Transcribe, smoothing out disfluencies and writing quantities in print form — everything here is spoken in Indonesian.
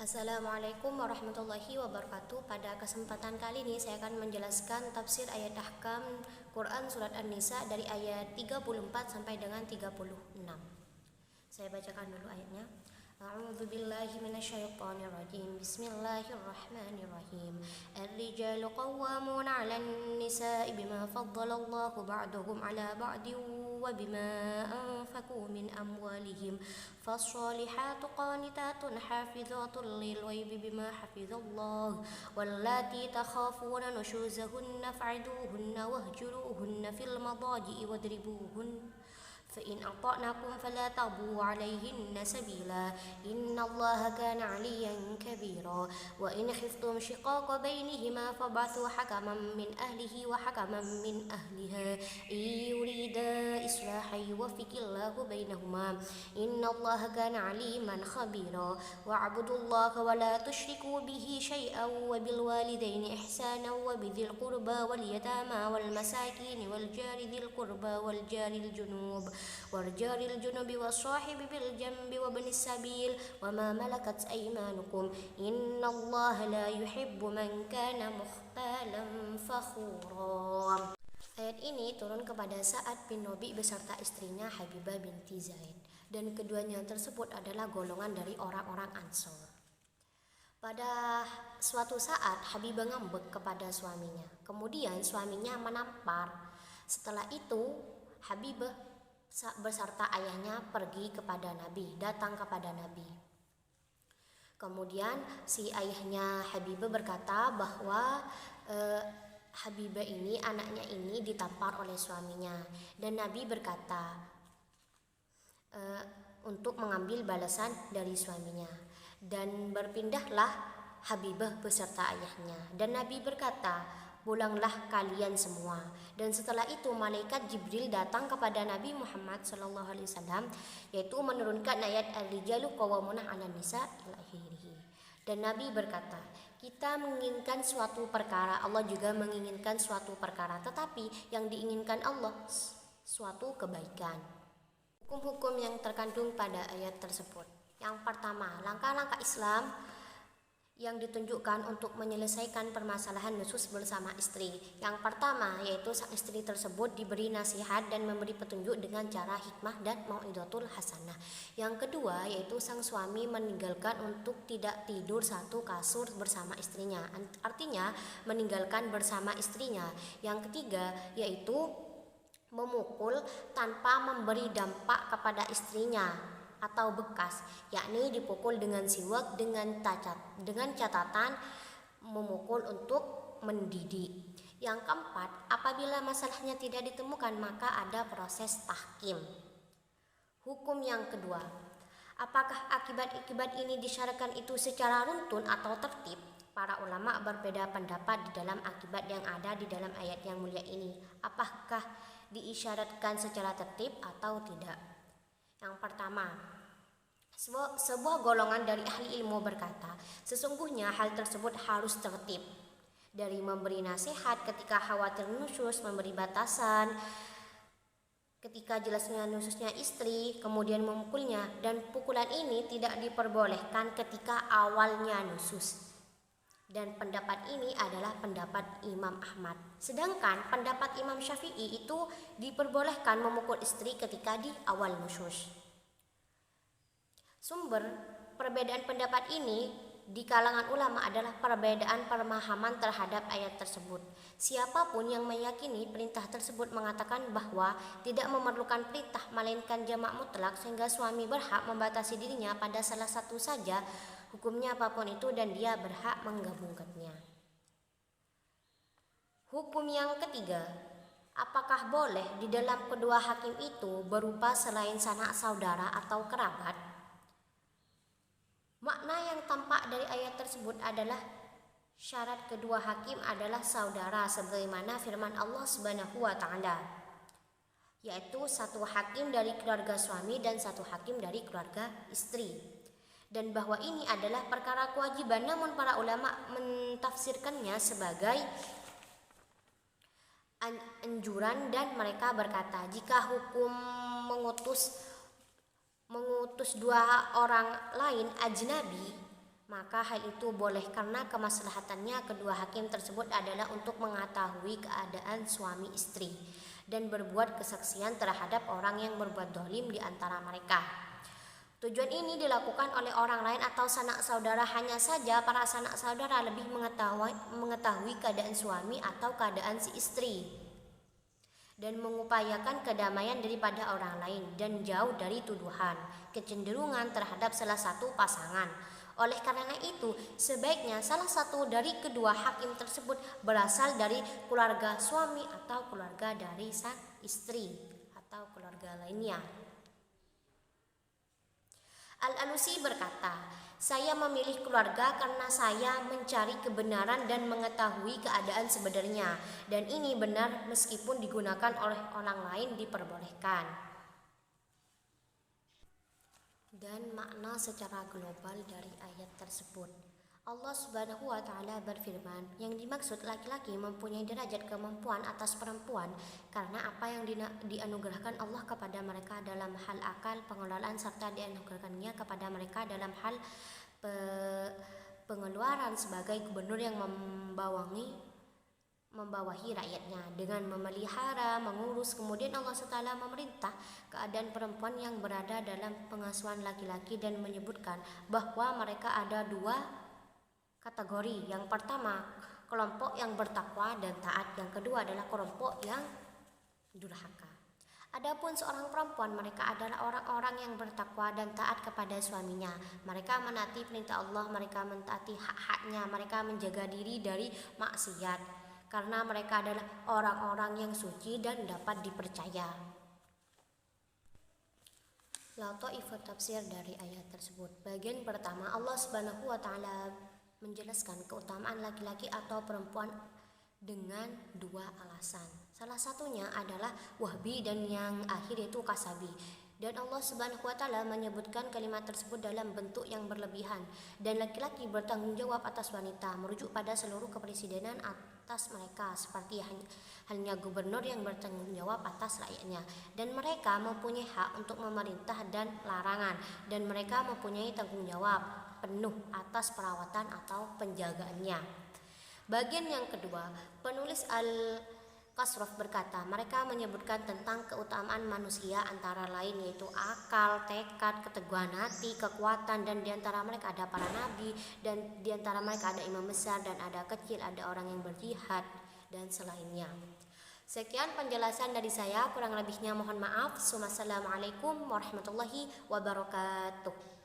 Assalamualaikum warahmatullahi wabarakatuh. Pada kesempatan kali ini saya akan menjelaskan tafsir ayat ahkam Quran surat An-Nisa dari ayat 34 sampai dengan 36. Saya bacakan dulu ayatnya. A'udzu billahi minasyaitonir rajim. Bismillahirrahmanirrahim. Ar-rijalu qawwamuna 'alan nisa'i bima faddalallahu ba'dahum 'ala ba'din wa bima anfaqu min amwalihim. فالصالحات قانتات حافظات للغيب بما حفظ الله واللاتي تخافون نشوزهن فاعظوهن واهجروهن في المضاجع واضربوهن فإن أطعنكم فلا تبغوا عليهن سبيلا إن الله كان عليا كبيرا وإن خفتم شقاق بينهما فابعثوا حكما من أهله وحكما من أهلها إن يريدا إصلاحا يوفق الله بينهما إن الله كان عليما خبيرا واعبدوا الله ولا تشركوا به شيئا وبالوالدين إحسانا وبذي القربى واليتامى والمساكين والجار ذي القربى والجار الجنوب والجار الجنب والصاحب بالجنب وابن السبيل وما ملكت أيمانكم إن الله لا يحب من كان مختالا فخورا. Ayat ini turun kepada Sa'ad bin Rabi beserta istrinya Habibah binti Zaid, dan keduanya tersebut adalah golongan dari orang-orang Ansor. Pada suatu saat Habibah ngambek kepada suaminya, kemudian suaminya menampar. Setelah itu Habibah beserta ayahnya pergi kepada Nabi, datang kepada Nabi. Kemudian si ayahnya Habibah berkata bahwa Habibah ini, anaknya ini ditampar oleh suaminya, dan Nabi berkata untuk mengambil balasan dari suaminya, dan berpindahlah Habibah beserta ayahnya, dan Nabi berkata, pulanglah kalian semua. Dan setelah itu malaikat Jibril datang kepada Nabi Muhammad SAW, yaitu menurunkan ayat Ar-rijalu qawwamuna 'alan nisa ila akhirih. Dan Nabi berkata, kita menginginkan suatu perkara, Allah juga menginginkan suatu perkara, tetapi yang diinginkan Allah suatu kebaikan. Hukum-hukum yang terkandung pada ayat tersebut. Yang pertama, langkah-langkah Islam yang ditunjukkan untuk menyelesaikan permasalahan nusus bersama istri. Yang pertama yaitu sang istri tersebut diberi nasihat dan memberi petunjuk dengan cara hikmah dan mau'izatul hasanah. Yang kedua yaitu sang suami meninggalkan untuk tidak tidur satu kasur bersama istrinya, artinya meninggalkan bersama istrinya. Yang ketiga yaitu memukul tanpa memberi dampak kepada istrinya atau bekas, yakni dipukul dengan siwak dengan catatan memukul untuk mendidik. Yang keempat, apabila masalahnya tidak ditemukan maka ada proses tahkim. Hukum yang kedua, apakah akibat-akibat ini disyaratkan itu secara runtun atau tertib? Para ulama berbeda pendapat di dalam akibat yang ada di dalam ayat yang mulia ini. Apakah diisyaratkan secara tertib atau tidak? Yang pertama, sebuah golongan dari ahli ilmu berkata, sesungguhnya hal tersebut harus tertib, dari memberi nasihat ketika khawatir nusyus, memberi batasan ketika jelasnya nususnya istri, kemudian memukulnya, dan pukulan ini tidak diperbolehkan ketika awalnya nusus. Dan pendapat ini adalah pendapat Imam Ahmad. Sedangkan pendapat Imam Syafi'i itu diperbolehkan memukul istri ketika di awal nusyus. Sumber perbedaan pendapat ini di kalangan ulama adalah perbedaan pemahaman terhadap ayat tersebut. Siapapun yang meyakini perintah tersebut mengatakan bahwa tidak memerlukan perintah melainkan jamak mutlak, sehingga suami berhak membatasi dirinya pada salah satu saja, hukumnya apapun itu, dan dia berhak menggabungkannya. Hukum yang ketiga, apakah boleh di dalam kedua hakim itu berupa selain sanak saudara atau kerabat? Makna yang tampak dari ayat tersebut adalah syarat kedua hakim adalah saudara, sebagaimana firman Allah Subhanahu wa taala, yaitu satu hakim dari keluarga suami dan satu hakim dari keluarga istri. Dan bahwa ini adalah perkara kewajiban, namun para ulama mentafsirkannya sebagai anjuran, dan mereka berkata jika hukum mengutus dua orang lain ajnabi maka hal itu boleh karena kemaslahatannya kedua hakim tersebut adalah untuk mengetahui keadaan suami istri dan berbuat kesaksian terhadap orang yang berbuat dolim di antara mereka. Tujuan ini dilakukan oleh orang lain atau sanak saudara, hanya saja para sanak saudara lebih mengetahui keadaan suami atau keadaan si istri dan mengupayakan kedamaian daripada orang lain dan jauh dari tuduhan, kecenderungan terhadap salah satu pasangan. Oleh karena itu, sebaiknya salah satu dari kedua hakim tersebut berasal dari keluarga suami atau keluarga dari sang istri atau keluarga lainnya. Al-Alusi berkata, "Saya memilih keluarga karena saya mencari kebenaran dan mengetahui keadaan sebenarnya, dan ini benar meskipun digunakan oleh orang lain diperbolehkan." Dan makna secara global dari ayat tersebut, Allah Subhanahu wa Ta'ala berfirman, yang dimaksud laki-laki mempunyai derajat kemampuan atas perempuan karena apa yang dianugerahkan Allah kepada mereka dalam hal akal, pengelolaan, serta dianugerahkannya kepada mereka dalam hal pengeluaran sebagai gubernur yang membawahi rakyatnya dengan memelihara, mengurus. Kemudian Allah SWT memerintah keadaan perempuan yang berada dalam pengasuhan laki-laki dan menyebutkan bahwa mereka ada dua kategori. Yang pertama, kelompok yang bertakwa dan taat. Yang kedua adalah kelompok yang durhaka. Adapun seorang perempuan, mereka adalah orang-orang yang bertakwa dan taat kepada suaminya. Mereka menaati perintah Allah, mereka mentaati hak-haknya, mereka menjaga diri dari maksiat karena mereka adalah orang-orang yang suci dan dapat dipercaya. Lataifut tafsir dari ayat tersebut. Bagian pertama, Allah Subhanahu wa Ta'ala menjelaskan keutamaan laki-laki atau perempuan dengan dua alasan. Salah satunya adalah wahbi dan yang akhir yaitu kasabi. Dan Allah Subhanahu wa Ta'ala menyebutkan kalimat tersebut dalam bentuk yang berlebihan. Dan laki-laki bertanggung jawab atas wanita, merujuk pada seluruh kepresidenan atas mereka, seperti halnya gubernur yang bertanggung jawab atas rakyatnya. Dan mereka mempunyai hak untuk memerintah dan larangan, dan mereka mempunyai tanggung jawab penuh atas perawatan atau penjagaannya. Bagian yang kedua, penulis Al-Kasraf berkata, mereka menyebutkan tentang keutamaan manusia antara lain yaitu akal, tekad, keteguhan hati, kekuatan, dan diantara mereka ada para nabi, dan diantara mereka ada imam besar, dan ada kecil, ada orang yang berjihad, dan selainnya. Sekian penjelasan dari saya, kurang lebihnya mohon maaf. Wassalamualaikum warahmatullahi wabarakatuh.